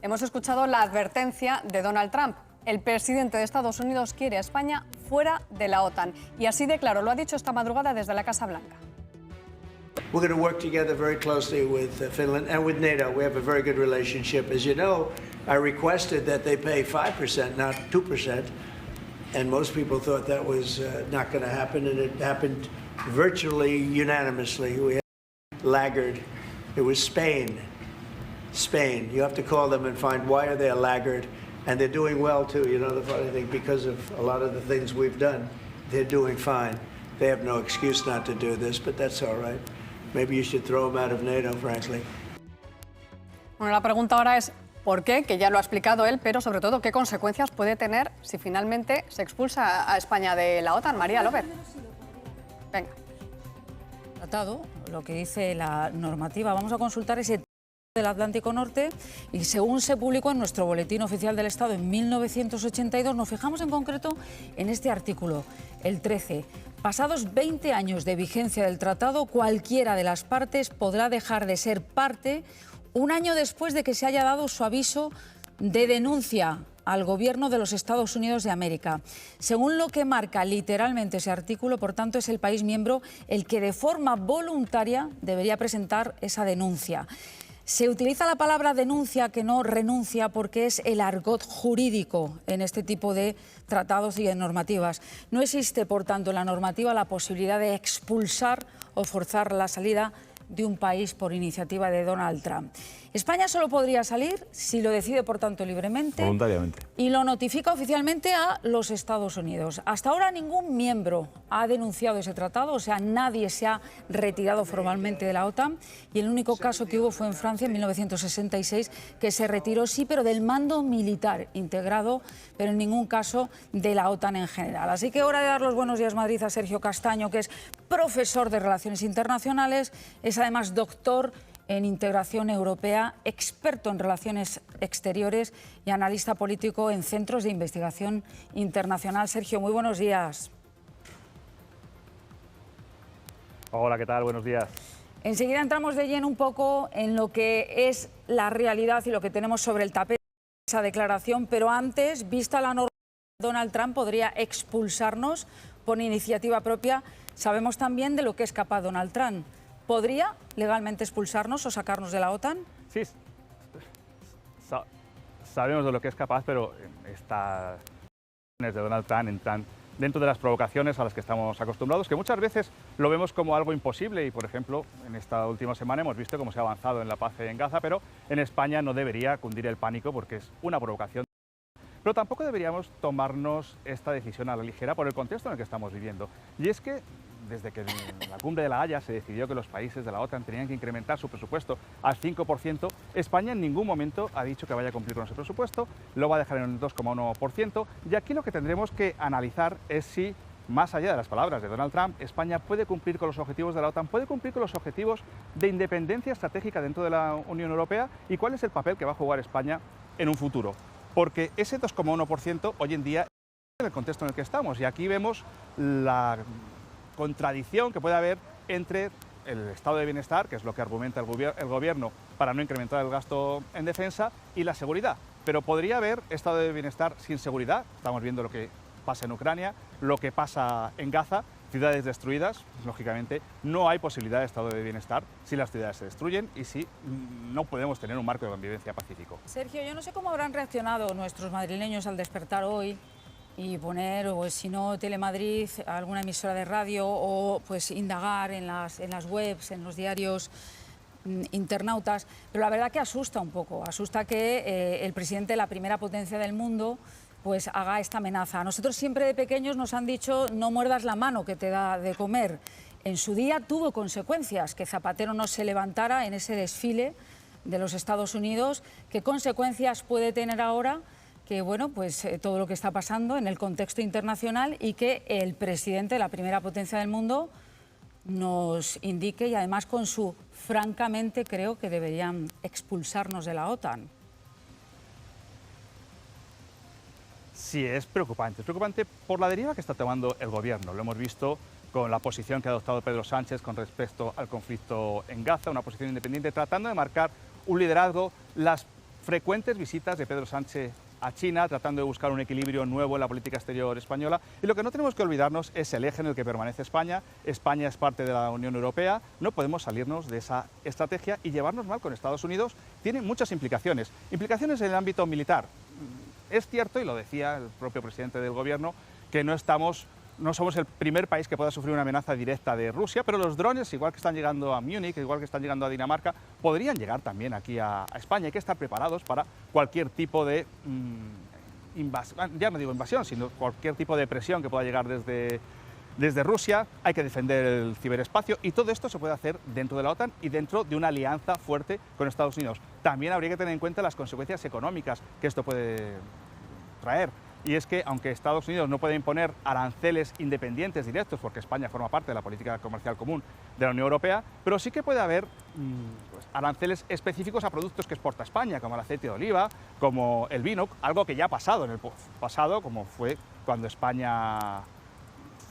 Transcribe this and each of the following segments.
Hemos escuchado la advertencia de Donald Trump. El presidente de Estados Unidos quiere a España fuera de la OTAN. Y así de claro, lo ha dicho esta madrugada desde la Casa Blanca. We're going to work together very closely with Finland and with NATO. We have a very good relationship. As you know, I requested that they pay 5%, not 2%. And most people thought that was not going to happen, and it happened virtually unanimously. We had a laggard. It was Spain. Spain. You have to call them and find why are they a laggard. And they're doing well, too. You know, the funny thing, because of a lot of the things we've done, they're doing fine. They have no excuse not to do this, but that's all right. Maybe you should throw them out of NATO, frankly. Bueno, la pregunta ahora es ¿por qué? Que ya lo ha explicado él, pero sobre todo, ¿qué consecuencias puede tener si finalmente se expulsa a España de la OTAN? María López. Venga. Tratado, lo que dice la normativa, vamos a consultar ese del Atlántico Norte y según se publicó en nuestro Boletín Oficial del Estado en 1982, nos fijamos en concreto en este artículo, el 13. Pasados 20 años de vigencia del tratado, cualquiera de las partes podrá dejar de ser parte un año después de que se haya dado su aviso de denuncia al gobierno de los Estados Unidos de América. Según lo que marca literalmente ese artículo, por tanto, es el país miembro el que de forma voluntaria debería presentar esa denuncia. Se utiliza la palabra denuncia, que no renuncia, porque es el argot jurídico en este tipo de tratados y de normativas. No existe, por tanto, en la normativa la posibilidad de expulsar o forzar la salida de un país por iniciativa de Donald Trump. España solo podría salir si lo decide, por tanto, libremente. Voluntariamente. Y lo notifica oficialmente a los Estados Unidos. Hasta ahora ningún miembro ha denunciado ese tratado, o sea, nadie se ha retirado formalmente de la OTAN. Y el único caso que hubo fue en Francia en 1966, que se retiró, sí, pero del mando militar integrado, pero en ningún caso de la OTAN en general. Así que hora de dar los buenos días, Madrid, a Sergio Castaño, que es profesor de Relaciones Internacionales, es además doctor en integración europea, experto en relaciones exteriores y analista político en centros de investigación internacional. Sergio, muy buenos días. Hola, ¿qué tal? Buenos días. Enseguida entramos de lleno un poco en lo que es la realidad y lo que tenemos sobre el tapete de esa declaración, pero antes, vista la norma, Donald Trump podría expulsarnos por iniciativa propia. Sabemos también de lo que es capaz Donald Trump. ¿Podría legalmente expulsarnos o sacarnos de la OTAN? Sí, sabemos de lo que es capaz, pero estas de Donald Trump entran dentro de las provocaciones a las que estamos acostumbrados, que muchas veces lo vemos como algo imposible y, por ejemplo, en esta última semana hemos visto cómo se ha avanzado en la paz en Gaza, pero en España no debería cundir el pánico porque es una provocación. Pero tampoco deberíamos tomarnos esta decisión a la ligera por el contexto en el que estamos viviendo. Y es que desde que en la cumbre de La Haya se decidió que los países de la OTAN tenían que incrementar su presupuesto al 5%, España en ningún momento ha dicho que vaya a cumplir con ese presupuesto, lo va a dejar en el 2,1%, y aquí lo que tendremos que analizar es si, más allá de las palabras de Donald Trump, España puede cumplir con los objetivos de la OTAN, puede cumplir con los objetivos de independencia estratégica dentro de la Unión Europea y cuál es el papel que va a jugar España en un futuro. Porque ese 2,1% hoy en día es en el contexto en el que estamos, y aquí vemos la contradicción que puede haber entre el estado de bienestar, que es lo que argumenta el gobierno para no incrementar el gasto en defensa, y la seguridad. Pero podría haber estado de bienestar sin seguridad. Estamos viendo lo que pasa en Ucrania, lo que pasa en Gaza, ciudades destruidas. Lógicamente no hay posibilidad de estado de bienestar si las ciudades se destruyen y si no podemos tener un marco de convivencia pacífico. Sergio, yo no sé cómo habrán reaccionado nuestros madrileños al despertar hoy y poner, o si no, Telemadrid, alguna emisora de radio, o pues indagar en las webs, en los diarios internautas. Pero la verdad que asusta un poco, asusta que el presidente de la primera potencia del mundo pues haga esta amenaza. A nosotros siempre de pequeños nos han dicho no muerdas la mano que te da de comer. En su día tuvo consecuencias que Zapatero no se levantara en ese desfile de los Estados Unidos. ¿Qué consecuencias puede tener ahora? Que bueno, pues todo lo que está pasando en el contexto internacional y que el presidente de la primera potencia del mundo nos indique, y además con su francamente creo que deberían expulsarnos de la OTAN. Sí, es preocupante por la deriva que está tomando el gobierno. Lo hemos visto con la posición que ha adoptado Pedro Sánchez con respecto al conflicto en Gaza, una posición independiente, tratando de marcar un liderazgo. Las frecuentes visitas de Pedro Sánchez a China, tratando de buscar un equilibrio nuevo en la política exterior española. Y lo que no tenemos que olvidarnos es el eje en el que permanece España. España es parte de la Unión Europea, no podemos salirnos de esa estrategia y llevarnos mal con Estados Unidos. Tiene muchas implicaciones. Implicaciones en el ámbito militar. Es cierto, y lo decía el propio presidente del Gobierno, que no somos el primer país que pueda sufrir una amenaza directa de Rusia, pero los drones, igual que están llegando a Múnich, igual que están llegando a Dinamarca, podrían llegar también aquí a España. Hay que estar preparados para cualquier tipo de ya no digo invasión, sino cualquier tipo de presión que pueda llegar desde Rusia. Hay que defender el ciberespacio y todo esto se puede hacer dentro de la OTAN y dentro de una alianza fuerte con Estados Unidos. También habría que tener en cuenta las consecuencias económicas que esto puede traer. Y es que, aunque Estados Unidos no puede imponer aranceles independientes directos, porque España forma parte de la política comercial común de la Unión Europea, pero sí que puede haber aranceles específicos a productos que exporta España, como el aceite de oliva, como el vino, algo que ya ha pasado en el pasado, como fue cuando España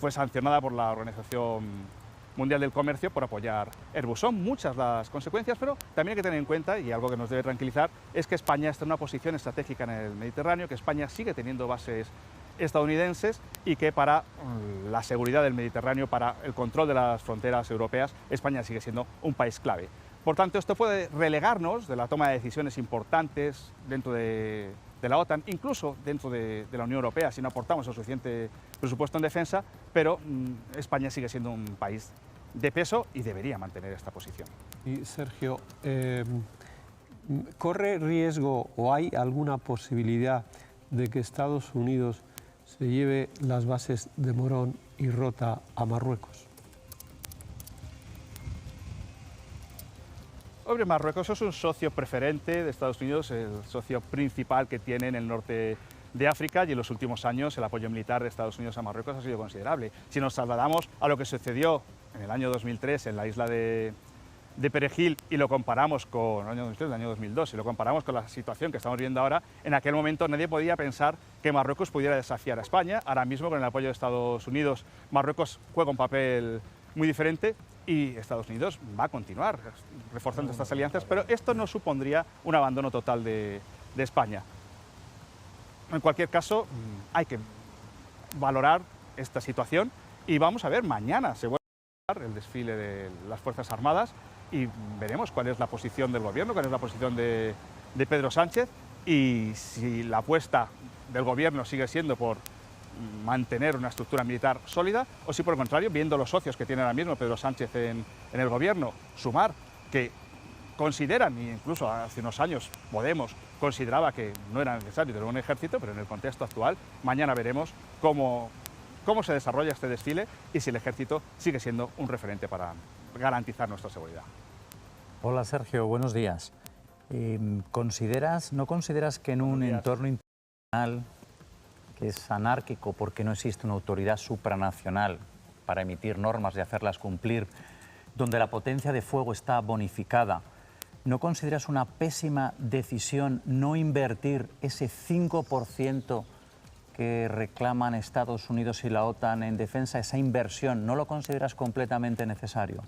fue sancionada por la Organización Mundial del Comercio por apoyar Airbus. Son muchas las consecuencias, pero también hay que tener en cuenta, y algo que nos debe tranquilizar, es que España está en una posición estratégica en el Mediterráneo, que España sigue teniendo bases estadounidenses y que para la seguridad del Mediterráneo, para el control de las fronteras europeas, España sigue siendo un país clave. Por tanto, esto puede relegarnos de la toma de decisiones importantes dentro de la OTAN, incluso dentro de la Unión Europea, si no aportamos el suficiente presupuesto en defensa, pero España sigue siendo un país de peso y debería mantener esta posición. Y Sergio, ¿corre riesgo o hay alguna posibilidad de que Estados Unidos se lleve las bases de Morón y Rota a Marruecos? Hombre, Marruecos es un socio preferente de Estados Unidos, el socio principal que tiene en el norte de África, y en los últimos años el apoyo militar de Estados Unidos a Marruecos ha sido considerable. Si nos trasladamos a lo que sucedió en el año 2003 en la isla de Perejil y lo comparamos con el año 2003, el año 2002, y lo comparamos con la situación que estamos viendo ahora, en aquel momento nadie podía pensar que Marruecos pudiera desafiar a España. Ahora mismo, con el apoyo de Estados Unidos, Marruecos juega un papel muy diferente y Estados Unidos va a continuar reforzando estas alianzas, pero esto no supondría un abandono total de España. En cualquier caso, hay que valorar esta situación y vamos a ver, mañana se vuelve a hacer el desfile de las Fuerzas Armadas y veremos cuál es la posición del Gobierno, cuál es la posición de Pedro Sánchez, y si la apuesta del Gobierno sigue siendo por mantener una estructura militar sólida, o si por el contrario, viendo los socios que tiene ahora mismo Pedro Sánchez en el Gobierno, Sumar, que consideran, e incluso hace unos años Podemos consideraba que no era necesario tener un ejército, pero en el contexto actual, mañana veremos cómo se desarrolla este desfile y si el ejército sigue siendo un referente para garantizar nuestra seguridad. Hola Sergio, buenos días. ¿No consideras que en un entorno internacional que es anárquico porque no existe una autoridad supranacional para emitir normas y hacerlas cumplir, donde la potencia de fuego está bonificada, ¿no consideras una pésima decisión no invertir ese 5% que reclaman Estados Unidos y la OTAN en defensa? Esa inversión, ¿no lo consideras completamente necesario?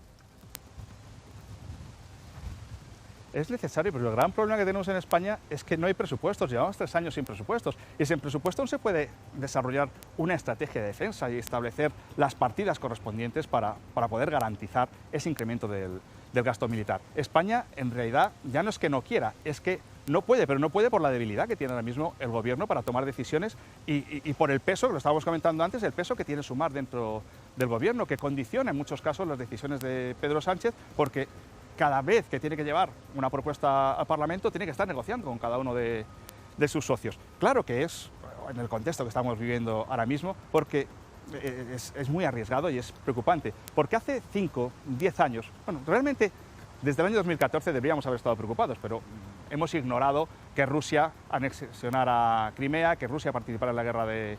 Es necesario, pero el gran problema que tenemos en España es que no hay presupuestos. Llevamos 3 años sin presupuestos y sin presupuesto no se puede desarrollar una estrategia de defensa y establecer las partidas correspondientes para poder garantizar ese incremento del gasto militar. España, en realidad, ya no es que no quiera, es que no puede, pero no puede por la debilidad que tiene ahora mismo el Gobierno para tomar decisiones y por el peso, que lo estábamos comentando antes, el peso que tiene Sumar dentro del Gobierno, que condiciona en muchos casos las decisiones de Pedro Sánchez, porque cada vez que tiene que llevar una propuesta al Parlamento tiene que estar negociando con cada uno de sus socios. Claro que es en el contexto que estamos viviendo ahora mismo, porque es muy arriesgado y es preocupante, porque hace 5, 10 años, bueno, realmente desde el año 2014 deberíamos haber estado preocupados, pero hemos ignorado que Rusia anexionara Crimea, que Rusia participara en la guerra de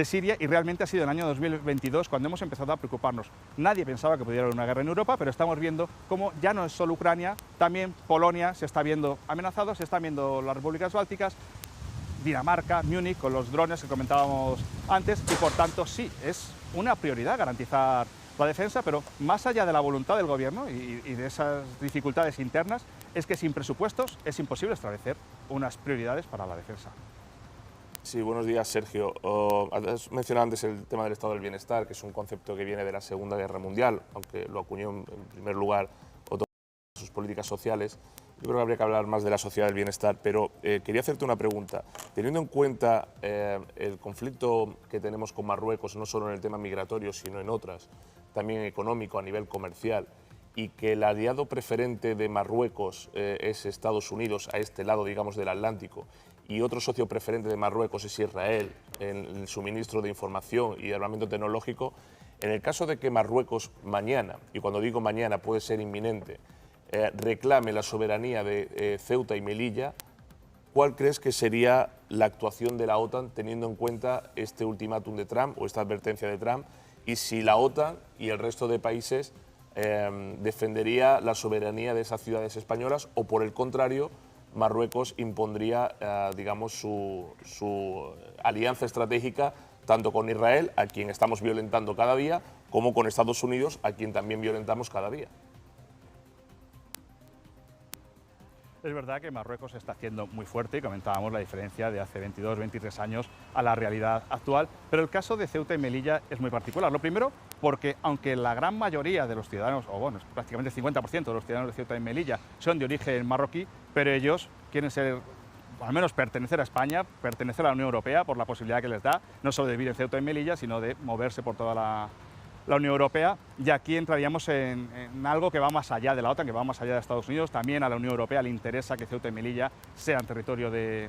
Siria, y realmente ha sido en el año 2022 cuando hemos empezado a preocuparnos. Nadie pensaba que pudiera haber una guerra en Europa, pero estamos viendo cómo ya no es solo Ucrania, también Polonia se está viendo amenazado, se están viendo las repúblicas bálticas, Dinamarca, Múnich, con los drones que comentábamos antes, y por tanto sí, es una prioridad garantizar la defensa, pero más allá de la voluntad del Gobierno y de esas dificultades internas, es que sin presupuestos es imposible establecer unas prioridades para la defensa. Sí, buenos días, Sergio. Has mencionado antes el tema del estado del bienestar, que es un concepto que viene de la Segunda Guerra Mundial, aunque lo acuñó en primer lugar Otto en sus políticas sociales. Yo creo que habría que hablar más de la sociedad del bienestar, pero quería hacerte una pregunta. Teniendo en cuenta el conflicto que tenemos con Marruecos, no solo en el tema migratorio, sino en otras, también económico, a nivel comercial, y que el aliado preferente de Marruecos es Estados Unidos, a este lado, digamos, del Atlántico, y otro socio preferente de Marruecos es Israel en el suministro de información y armamento tecnológico, en el caso de que Marruecos mañana, y cuando digo mañana puede ser inminente, reclame la soberanía de Ceuta y Melilla, ¿cuál crees que sería la actuación de la OTAN teniendo en cuenta este ultimátum de Trump o esta advertencia de Trump? Y si la OTAN y el resto de países defendería la soberanía de esas ciudades españolas o, por el contrario, Marruecos impondría, digamos, su alianza estratégica tanto con Israel, a quien estamos violentando cada día, como con Estados Unidos, a quien también violentamos cada día. Es verdad que Marruecos se está haciendo muy fuerte y comentábamos la diferencia de hace 22, 23 años a la realidad actual, pero el caso de Ceuta y Melilla es muy particular. Lo primero, porque aunque la gran mayoría de los ciudadanos, o bueno, prácticamente el 50% de los ciudadanos de Ceuta y Melilla son de origen marroquí, pero ellos quieren ser, o al menos pertenecer a España, pertenecer a la Unión Europea por la posibilidad que les da, no solo de vivir en Ceuta y Melilla, sino de moverse por toda la Unión Europea, y aquí entraríamos en algo que va más allá de la OTAN, que va más allá de Estados Unidos. También a la Unión Europea le interesa que Ceuta y Melilla sean territorio de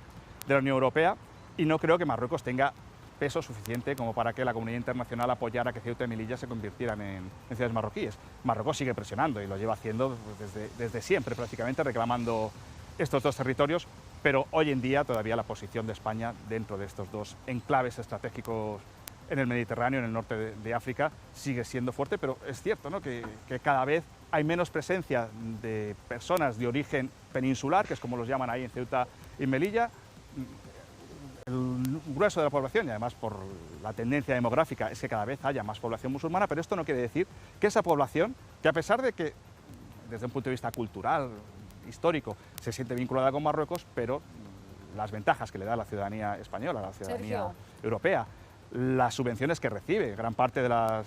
la Unión Europea, y no creo que Marruecos tenga peso suficiente como para que la comunidad internacional apoyara que Ceuta y Melilla se convirtieran en ciudades marroquíes. Marruecos sigue presionando y lo lleva haciendo desde siempre, prácticamente reclamando estos dos territorios, pero hoy en día todavía la posición de España dentro de estos dos enclaves estratégicos en el Mediterráneo, en el norte de África, sigue siendo fuerte, pero es cierto, ¿no?, que cada vez hay menos presencia de personas de origen peninsular, que es como los llaman ahí en Ceuta y Melilla. El grueso de la población, y además por la tendencia demográfica, es que cada vez haya más población musulmana, pero esto no quiere decir que esa población, que a pesar de que desde un punto de vista cultural, histórico, se siente vinculada con Marruecos, pero las ventajas que le da la ciudadanía española, la ciudadanía europea, las subvenciones que recibe gran parte de la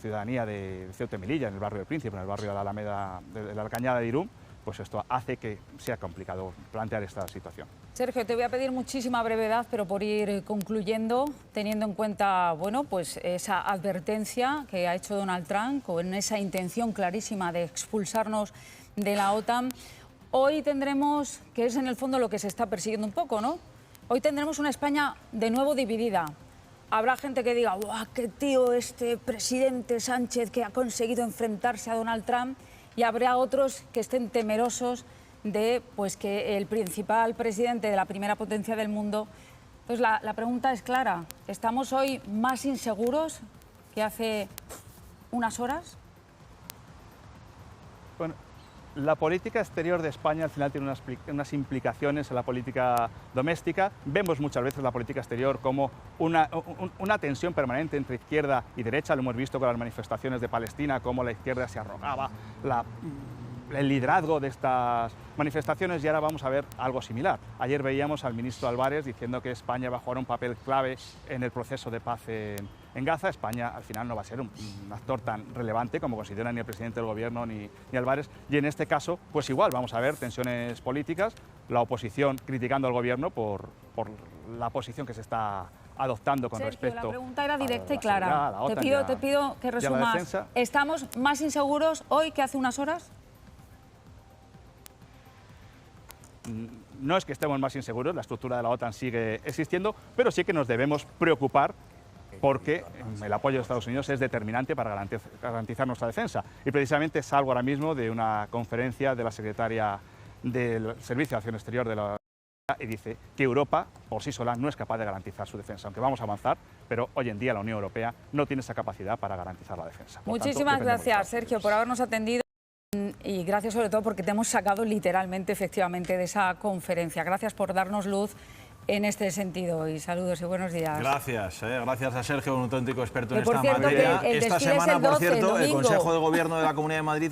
ciudadanía de Ceuta y Melilla, en el barrio del Príncipe, en el barrio de la Alameda, de la Cañada de Irún, pues esto hace que sea complicado plantear esta situación. Sergio, te voy a pedir muchísima brevedad, pero por ir concluyendo, teniendo en cuenta, bueno, pues esa advertencia que ha hecho Donald Trump, con esa intención clarísima de expulsarnos de la OTAN, hoy tendremos, que es en el fondo lo que se está persiguiendo un poco, ¿no? Hoy tendremos una España de nuevo dividida. Habrá gente que diga, ¡guau, qué tío este presidente Sánchez que ha conseguido enfrentarse a Donald Trump! Y habrá otros que estén temerosos de pues, que el principal presidente de la primera potencia del mundo... Entonces la pregunta es clara, ¿estamos hoy más inseguros que hace unas horas? Bueno, la política exterior de España al final tiene unas implicaciones en la política doméstica. Vemos muchas veces la política exterior como una tensión permanente entre izquierda y derecha. Lo hemos visto con las manifestaciones de Palestina, cómo la izquierda se arrogaba el liderazgo de estas manifestaciones, y ahora vamos a ver algo similar. Ayer veíamos al ministro Álvarez diciendo que España va a jugar un papel clave en el proceso de paz en Gaza. España al final no va a ser un actor tan relevante como considera ni el presidente del gobierno ni Álvarez, y en este caso pues igual vamos a ver tensiones políticas, la oposición criticando al gobierno por la posición que se está adoptando con Sergio, respecto. La pregunta era directa y a clara. la OTAN Te pido que resumas. ¿Estamos más inseguros hoy que hace unas horas? No es que estemos más inseguros, la estructura de la OTAN sigue existiendo, pero sí que nos debemos preocupar porque el apoyo de Estados Unidos es determinante para garantizar nuestra defensa. Y precisamente salgo ahora mismo de una conferencia de la secretaria del Servicio de Acción Exterior de la OTAN y dice que Europa por sí sola no es capaz de garantizar su defensa, aunque vamos a avanzar, pero hoy en día la Unión Europea no tiene esa capacidad para garantizar la defensa. Muchísimas gracias, Sergio, por habernos atendido. Y gracias sobre todo porque te hemos sacado literalmente, efectivamente, de esa conferencia. Gracias por darnos luz en este sentido y saludos y buenos días. Gracias, gracias a Sergio, un auténtico experto en por esta cierto, materia. que el Esta desfile es semana, el por 12, cierto, el el domingo. Consejo de Gobierno de la Comunidad de Madrid